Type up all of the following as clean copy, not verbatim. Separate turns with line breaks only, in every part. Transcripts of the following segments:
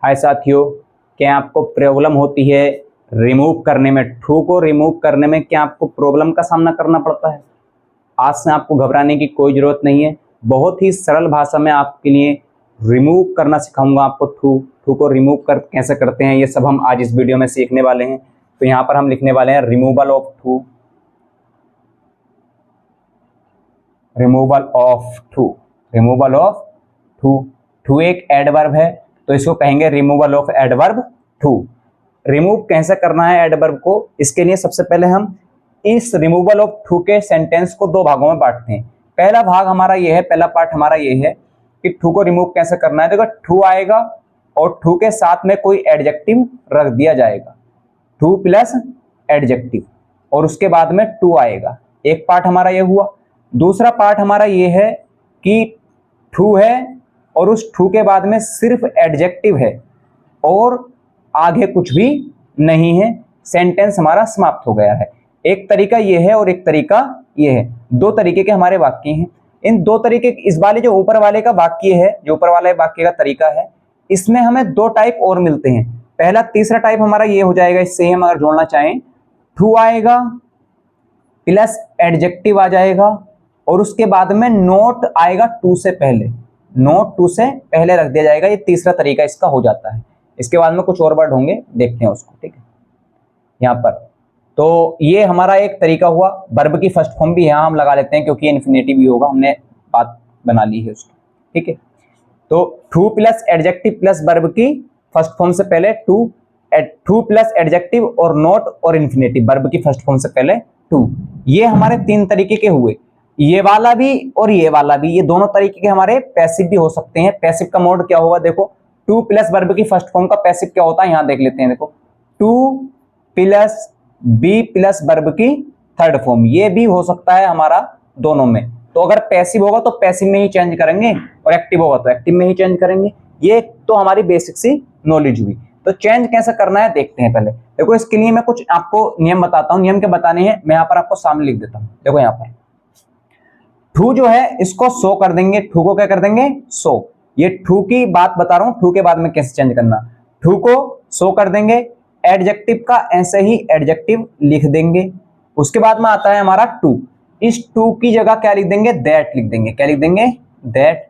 हाय साथियों, क्या आपको प्रॉब्लम होती है रिमूव करने में? टू को रिमूव करने में क्या आपको प्रॉब्लम का सामना करना पड़ता है? आज से आपको घबराने की कोई ज़रूरत नहीं है। बहुत ही सरल भाषा में आपके लिए रिमूव करना सिखाऊंगा आपको। टू को रिमूव कर कैसे करते हैं ये सब हम आज इस वीडियो में सीखने वाले हैं। तो यहाँ पर हम लिखने वाले हैं removal of too. Removal of too, removal of too. Too एक एडवर्ब है तो इसको कहेंगे removal of adverb too. Remove कैसे करना है एडवर्ब को, इसके लिए सबसे पहले हम इस रिमूवल ऑफ टू के सेंटेंस को दो भागों में बांटते हैं। पहला भाग हमारा ये है, पहला पार्ट हमारा ये है कि टू को रिमूव कैसे करना है। देखो, टू आएगा और टू के साथ में कोई एडजेक्टिव रख दिया जाएगा, टू प्लस एडजेक्टिव, और उसके बाद में टू आएगा। एक पार्ट हमारा ये हुआ। दूसरा पार्ट हमारा ये है कि टू है और उस टू के बाद में सिर्फ एडजेक्टिव है और आगे कुछ भी नहीं है, सेंटेंस हमारा समाप्त हो गया है। एक तरीका ये है और एक तरीका ये है। दो तरीके के हमारे वाक्य हैं। इन दो तरीके, इस वाले जो ऊपर वाले का वाक्य है, जो ऊपर वाले वाक्य का तरीका है, इसमें हमें दो टाइप और मिलते हैं। पहला, तीसरा टाइप हमारा ये हो जाएगा, इससे हम अगर जोड़ना चाहें, टू आएगा प्लस एडजेक्टिव आ जाएगा और उसके बाद में नोट आएगा टू से पहले, नोट टू से पहले रख दिया जाएगा। ये तीसरा तरीका इसका हो जाता है। इसके बाद में कुछ और वर्ड होंगे, देखते हैं उसको, ठीक है, यहाँ पर। तो ये हमारा एक तरीका हुआ। वर्ब की फर्स्ट फॉर्म भी यहाँ हम लगा लेते हैं क्योंकि इन्फिनेटिव भी होगा, हमने बात बना ली है उसकी, ठीक है। तो two plus adjective plus verb की फर्स्ट फॉर्म से पहले टू प्लस एडजेक्टिव और नोट और इन्फिनेटिव, वर्ब की फर्स्ट फॉर्म से पहले टू। ये हमारे तीन तरीके के हुए। ये वाला भी और ये वाला भी, ये दोनों तरीके के हमारे पैसिव भी हो सकते हैं। पैसिव का मोड क्या होगा, देखो, टू प्लस वर्ब की फर्स्ट फॉर्म का पैसिव क्या होता है, यहां देख लेते हैं। देखो, to plus be plus verb की थर्ड फॉर्म, ये भी हो सकता है हमारा दोनों में। तो अगर पैसिव होगा तो पैसिव में ही चेंज करेंगे और एक्टिव होगा तो एक्टिव में ही चेंज करेंगे। ये तो हमारी बेसिक सी नॉलेज हुई। तो चेंज कैसे करना है देखते हैं। पहले देखो, इसके लिए मैं कुछ आपको नियम बताता हूं। नियम के बताने हैं, मैं यहाँ पर आपको सामने लिख देता हूं। देखो, यहाँ पर टू जो है इसको सो कर देंगे। टू को क्या कर देंगे, सो। ये टू की बात बता रहा हूं, टू के बाद में कैसे चेंज करना। टू को सो कर देंगे, एडजेक्टिव का ऐसे ही एडजेक्टिव लिख देंगे। उसके बाद में आता है हमारा टू। इस टू की जगह क्या लिख देंगे, दैट लिख देंगे। क्या लिख देंगे, दैट।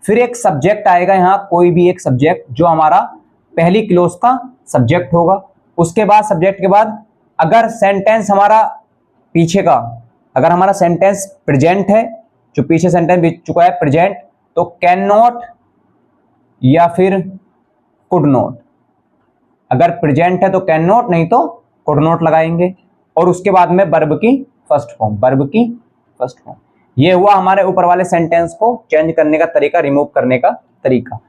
फिर एक सब्जेक्ट आएगा यहाँ, कोई भी एक सब्जेक्ट जो हमारा पहली क्लोज का सब्जेक्ट होगा। उसके बाद सब्जेक्ट के बाद अगर सेंटेंस हमारा पीछे का, अगर हमारा सेंटेंस प्रेजेंट है, जो पीछे सेंटेंस बीत चुका है प्रेजेंट, तो कैन नॉट या फिर कुड नॉट। अगर प्रेजेंट है तो कैन नॉट, नहीं तो कुड नॉट लगाएंगे। और उसके बाद में वर्ब की फर्स्ट फॉर्म, वर्ब की फर्स्ट फॉर्म। ये हुआ हमारे ऊपर वाले सेंटेंस को चेंज करने का तरीका, रिमूव करने का तरीका।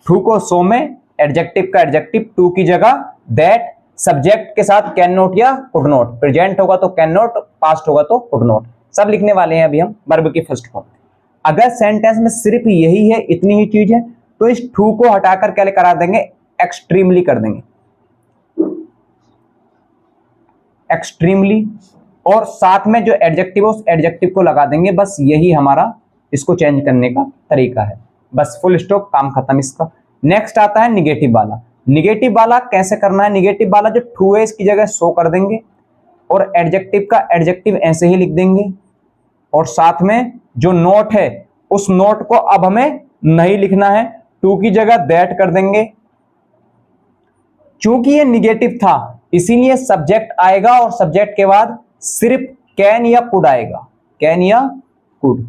टू को सो में एडजेक्टिव का एडजेक्टिव, टू की जगह दैट, सब्जेक्ट के साथ कैन नॉट या कुड नॉट, प्रेजेंट होगा तो कैन नॉट, पास्ट होगा तो कुड नॉट, सब लिखने वाले हैं अभी हम वर्ब की फर्स्ट फॉर्म। अगर सेंटेंस में सिर्फ यही है, इतनी ही चीज है, तो इस टू को हटाकर क्या करा देंगे, एक्सट्रीमली कर देंगे, एक्सट्रीमली। और साथ में जो एडजेक्टिव है उस एडजेक्टिव को लगा देंगे। बस यही हमारा इसको चेंज करने का तरीका है। बस, फुल स्टॉप, काम खत्म इसका। नेक्स्ट आता है निगेटिव वाला। निगेटिव वाला कैसे करना है, निगेटिव वाला जो टू है इसकी जगह सो कर देंगे और एडजेक्टिव का एडजेक्टिव ऐसे ही लिख देंगे। और साथ में जो नोट है उस नोट को अब हमें नहीं लिखना है, टू की जगह दैट कर देंगे। चूंकि ये निगेटिव था इसीलिए सब्जेक्ट आएगा और सब्जेक्ट के बाद सिर्फ कैन या कुड आएगा, कैन या कुड,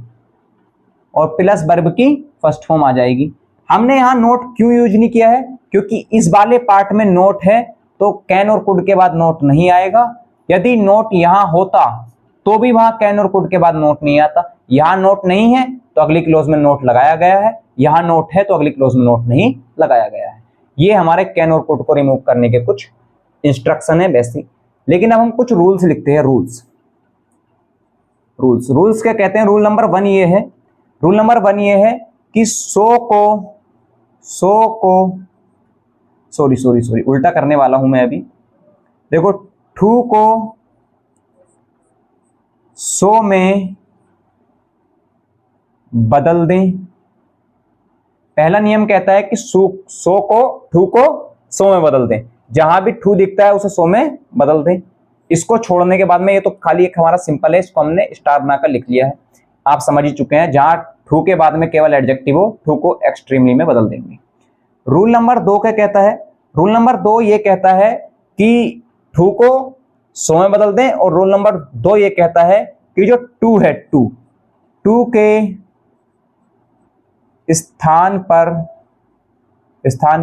और प्लस वर्ब की फर्स्ट फॉर्म आ जाएगी। हमने यहां नोट क्यों यूज नहीं किया है, क्योंकि इस वाले पार्ट में नोट है तो कैन और कुड के बाद नोट नहीं आएगा। यदि नोट यहां होता तो भी वहां कैन और कुड के बाद नोट नहीं आता। यहां नोट नहीं है तो अगली क्लोज में नोट लगाया गया है, यहां नोट है तो अगली क्लोज में नोट नहीं लगाया गया है। ये हमारे कैन और कुड को रिमूव करने के कुछ इंस्ट्रक्शन है बेसिक। लेकिन अब हम कुछ रूल्स लिखते हैं। रूल्स, रूल्स, रूल्स क्या कहते हैं। रूल नंबर वन ये है, रूल नंबर वन ये है कि सो को सॉरी उल्टा करने वाला हूं मैं अभी। देखो, टू को सो में बदल दें, पहला नियम कहता है कि सो को ठू को सो में बदल दें, जहां भी ठू दिखता है उसे सो में बदल दें। इसको छोड़ने के बाद में, ये तो खाली एक हमारा सिंपल है, इसको हमने स्टार बनाकर लिख लिया है, आप समझ ही चुके हैं। जहां ठू के बाद में केवल एडजेक्टिव हो, ठू को एक्सट्रीमली में बदल देंगे। रूल नंबर 2 क्या कहता है? रूल नंबर 2 ये कहता है कि ठू को सो में बदल दें, और रूल नंबर 2 ये कहता है कि जो टू है, टू के स्थान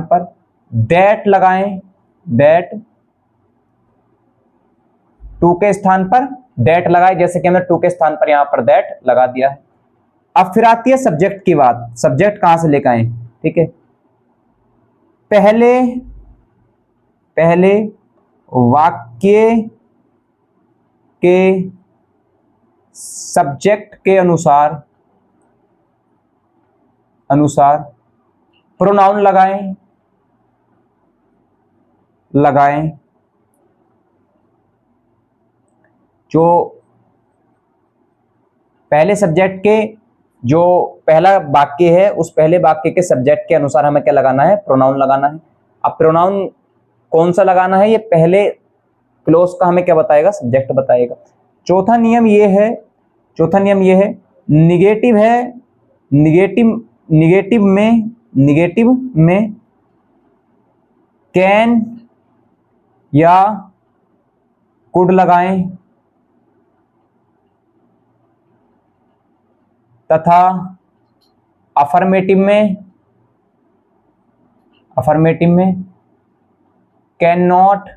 पर दैट लगाएं, दैट, टू के स्थान पर दैट लगाए, जैसे कि हमने टू के स्थान पर यहां पर दैट लगा दिया है। अब फिर आती है सब्जेक्ट की बात। सब्जेक्ट कहां से लेकर आए? ठीक है, पहले वाक्य के सब्जेक्ट के अनुसार प्रोनाउन लगाएं। जो पहले सब्जेक्ट के जो पहला वाक्य है, उस पहले वाक्य के सब्जेक्ट के अनुसार हमें क्या लगाना है? प्रोनाउन लगाना है। अब प्रोनाउन कौन सा लगाना है? ये पहले क्लोज का हमें क्या बताएगा? सब्जेक्ट बताएगा। चौथा नियम ये है, निगेटिव है, निगेटिव में कैन या कुड लगाएं, तथा अफर्मेटिव में कैन नॉट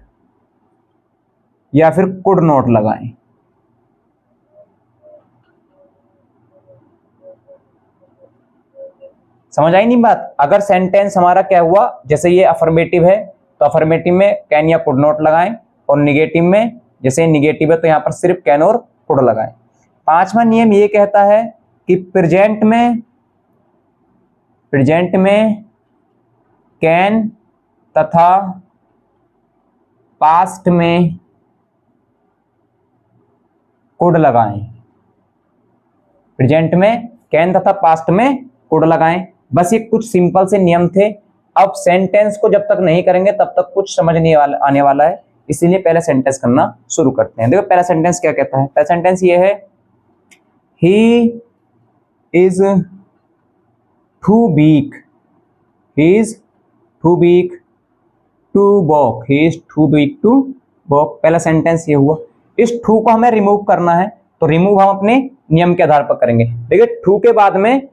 या फिर कुड नॉट लगाएं। समझ आई नहीं बात? अगर सेंटेंस हमारा क्या हुआ, जैसे ये अफर्मेटिव है तो अफर्मेटिव में कैन या कुड नॉट लगाएं, और निगेटिव में, जैसे निगेटिव है तो यहां पर सिर्फ कैन और कुड लगाएं। पांचवा नियम ये कहता है कि प्रेजेंट में कैन तथा पास्ट में कुड लगाएं। प्रेजेंट में कैन तथा पास्ट में कुड लगाएं। बस ये कुछ सिंपल से नियम थे। अब सेंटेंस को जब तक नहीं करेंगे तब तक कुछ समझ नहीं आने वाला है, इसीलिए पहले सेंटेंस करना शुरू करते हैं। देखो पहला सेंटेंस क्या कहता है? पहला सेंटेंस ये है, he is too weak to walk, he is too weak to walk. पहला सेंटेंस ये हुआ। इस टू को हमें रिमूव करना है, तो रिमूव हम अपने नियम के आधार पर करेंगे। देखिए टू के बाद में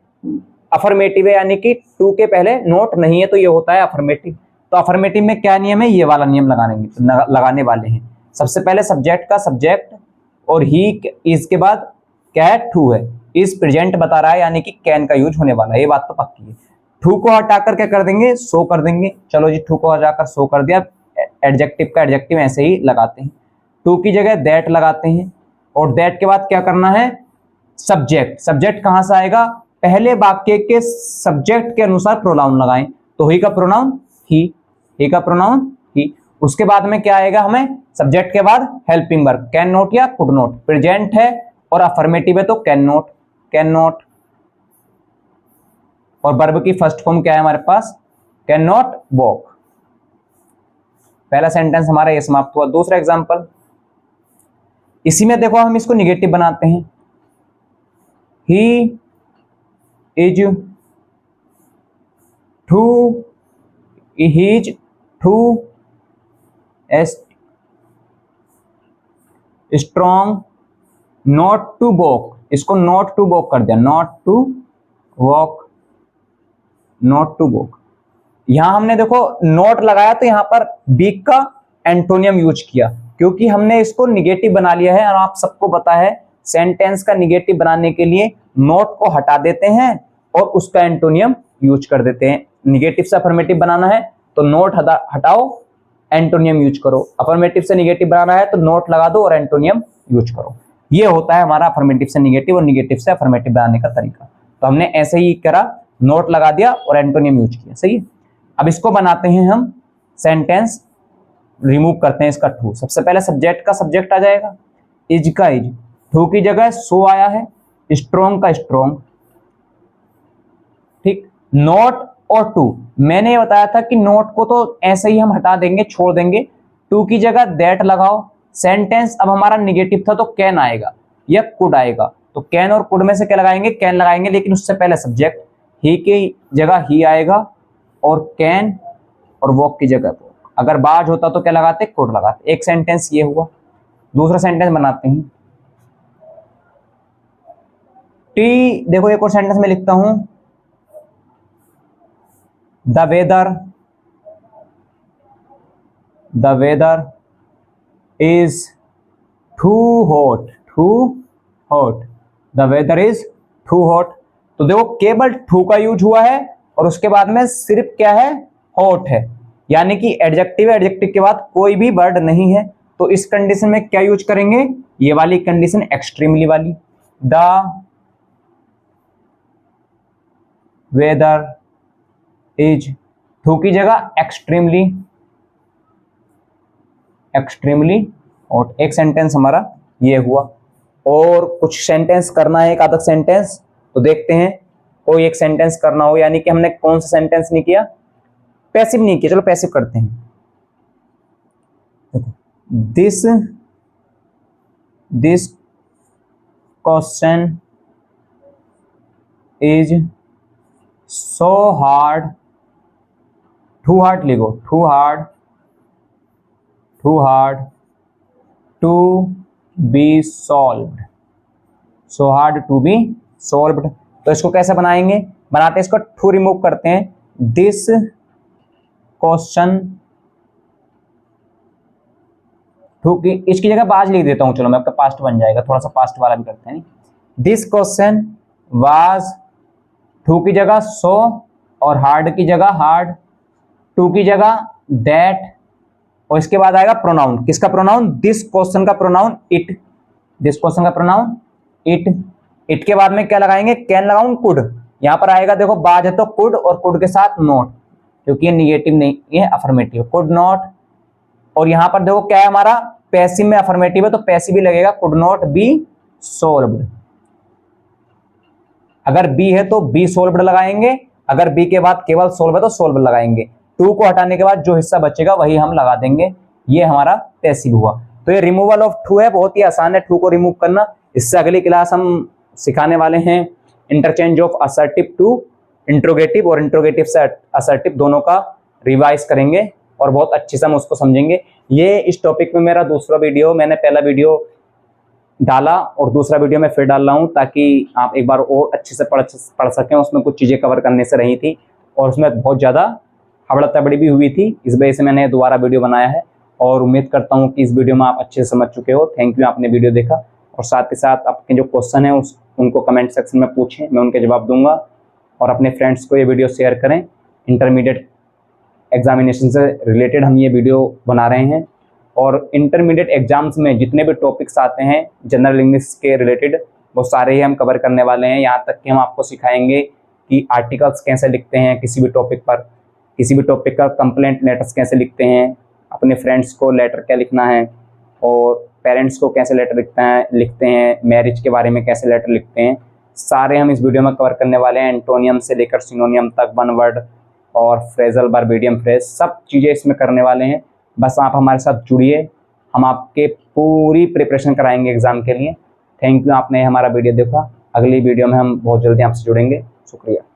अफर्मेटिव है, यानी कि टू के पहले नोट नहीं है, तो ये होता है अफर्मेटिव। तो अफर्मेटिव में क्या नियम है? ये वाला नियम लगाने वाले हैं। सबसे पहले सब्जेक्ट का सब्जेक्ट, और ही इज के बाद क्या है? टू है। इज प्रेजेंट बता रहा है, यानी कि कैन का यूज होने वाला है, ये बात तो पक्की है। टू को हटाकर क्या कर देंगे? सो कर देंगे। चलो जी, टू को हटाकर सो कर दिया। एडजेक्टिव का एडजेक्टिव ऐसे ही लगाते हैं। टू की जगह दैट लगाते हैं, और दैट के बाद क्या करना है? सब्जेक्ट। सब्जेक्ट कहां से आएगा? पहले वाक्य के सब्जेक्ट के अनुसार प्रोनाउन लगाएं। तो ही का प्रोनाउन ही का प्रोनाउन ही। उसके बाद में क्या आएगा? हमें सब्जेक्ट के बाद हेल्पिंग वर्ब, कैन नॉट या कुड नॉट। प्रेजेंट है और अफर्मेटिव है तो कैन नॉट। और वर्ब की फर्स्ट फॉर्म क्या है हमारे पास? Can not walk. पहला सेंटेंस हमारा ये समाप्त हुआ। दूसरा एग्जांपल, इसी में देखो हम इसको निगेटिव बनाते हैं। He is too strong not to walk. इसको नॉट टू वॉक कर दिया, नॉट टू वॉक। यहां हमने देखो नॉट लगाया तो यहां पर वीक का एंटोनियम यूज किया, क्योंकि हमने इसको निगेटिव बना लिया है। और आप सबको पता है सेंटेंस का निगेटिव बनाने के लिए नॉट को हटा देते हैं और उसका एंटोनियम यूज कर देते हैं। निगेटिव से अफर्मेटिव बनाना है तो नॉट हटाओ, एंटोनियम यूज करो। अफर्मेटिव से निगेटिव बनाना है तो नॉट लगा दो और एंटोनियम यूज करो। ये होता है हमारा अफर्मेटिव से निगेटिव और निगेटिव से अफर्मेटिव बनाने का तरीका। तो हमने ऐसे ही करा, नॉट लगा दिया और एंटोनियम यूज किया। सही है। अब इसको बनाते हैं हम सेंटेंस, रिमूव करते हैं इसका टू। सबसे पहले सब्जेक्ट का सब्जेक्ट आ जाएगा, इज का इज। टू की जगह सो आया है, स्ट्रॉन्ग का स्ट्रॉन्ग। ठीक, नॉट और टू। मैंने ये बताया था कि नॉट को तो ऐसे ही हम हटा देंगे, छोड़ देंगे, टू की जगह दैट लगाओ। सेंटेंस अब हमारा निगेटिव था तो कैन आएगा या कुड आएगा, तो कैन और कुड में से क्या लगाएंगे, कैन लगाएंगे, लेकिन उससे पहले सब्जेक्ट, ही की जगह ही आएगा और कैन और वॉक की जगह तो। अगर बाज होता तो क्या लगाते, कुड लगाते। एक सेंटेंस ये हुआ। दूसरा सेंटेंस बनाते हैं। टी, देखो एक और सेंटेंस में लिखता हूं, the weather is too hot, the weather is too hot. तो देखो केवल टू का यूज हुआ है और उसके बाद में सिर्फ क्या है, हॉट है, यानी कि एडजेक्टिव है, एडजेक्टिव के बाद कोई भी वर्ड नहीं है। तो इस कंडीशन में क्या यूज करेंगे, ये वाली कंडीशन, एक्सट्रीमली वाली। द वेदर इज, टू की जगह एक्सट्रीमली हॉट। एक सेंटेंस हमारा ये हुआ। और कुछ सेंटेंस करना है, एक आधा सेंटेंस, तो देखते हैं। कोई एक सेंटेंस करना हो, यानी कि हमने कौन सा सेंटेंस नहीं किया, पैसिव नहीं किया, चलो पैसिव करते हैं। This question is so hard, too hard लिखो, too hard to be solved, so hard to be solved. तो इसको कैसे बनाएंगे, बनाते हैं, इसको टू रिमूव करते हैं। दिस क्वेश्चन, टू की इसकी जगह बाज लिख देता हूं, चलो मैं आपका पास्ट बन जाएगा, थोड़ा सा पास्ट वाला भी करते हैं। दिस क्वेश्चन वाज, टू की जगह सो और हार्ड की जगह हार्ड, टू की जगह दैट, और इसके बाद आएगा प्रोनाउन। किसका प्रोनाउन, दिस क्वेश्चन का प्रोनाउन इट, दिस क्वेश्चन का प्रोनाउन इट। इट के बाद में क्या लगाएंगे, कैन लगाऊं, कुड। यहां पर आएगा देखो बाज है तो कुड, और कुड के साथ नॉट, क्योंकि ये निगेटिव नहीं, ये अफर्मेटिव, कुड नॉट। और यहां पर देखो क्या है हमारा, पैसिव में अफर्मेटिव है तो पैसिव भी लगेगा, कुड नॉट बी सोल्व्ड। अगर बी है तो बी सोल्व्ड लगाएंगे, अगर बी के बाद केवल सोल्व है तो सोल्व लगाएंगे। टू को हटाने के बाद जो हिस्सा बचेगा वही हम लगा देंगे। ये हमारा पैसिव हुआ। तो ये रिमूवल ऑफ टू है, बहुत ही आसान है टू को रिमूव करना। इससे अगली क्लास हम सिखाने वाले हैं interchange of assertive to interrogative, और इंट्रोगेटिव से असर्टिव दोनों का रिवाइज करेंगे और बहुत अच्छे से हम उसको समझेंगे। ये इस टॉपिक में मेरा दूसरा वीडियो, मैंने पहला वीडियो डाला और दूसरा वीडियो में फिर डाल रहा हूँ, ताकि आप एक बार और अच्छे से पढ़ सकें। उसमें कुछ चीज़ें कवर करने से रही थी और उसमें बहुत ज़्यादा हबड़ा तबड़ी भी हुई थी, इस वजह से मैंने दोबारा वीडियो बनाया है। और उम्मीद करता हूँ कि इस वीडियो में आप अच्छे से समझ चुके हो। थैंक यू, आपने वीडियो देखा। और साथ ही साथ आपके जो क्वेश्चन है उनको कमेंट सेक्शन में पूछें, मैं उनके जवाब दूंगा। और अपने फ्रेंड्स को ये वीडियो शेयर करें। इंटरमीडिएट एग्जामिनेशन से रिलेटेड हम ये वीडियो बना रहे हैं, और इंटरमीडिएट एग्जाम्स में जितने भी टॉपिक्स आते हैं जनरल इंग्लिश के रिलेटेड, वो सारे ही हम कवर करने वाले हैं। यहाँ तक कि हम आपको सिखाएंगे कि आर्टिकल्स कैसे लिखते हैं किसी भी टॉपिक पर, किसी भी टॉपिक का कंप्लेंट लेटर्स कैसे लिखते हैं, अपने फ्रेंड्स को लेटर क्या लिखना है, और पेरेंट्स को कैसे लेटर लिखते हैं, मैरिज के बारे में कैसे लेटर लिखते हैं, सारे हम इस वीडियो में कवर करने वाले हैं। एंटोनियम से लेकर सिनोनियम तक, वन वर्ड और फ्रेजल वर्ब, मीडियम फ्रेज, सब चीज़ें इसमें करने वाले हैं। बस आप हमारे साथ जुड़िए, हम आपके पूरी प्रिपरेशन कराएंगे एग्जाम के लिए। थैंक यू, आपने हमारा वीडियो देखा। अगली वीडियो में हम बहुत जल्दी आपसे जुड़ेंगे। शुक्रिया।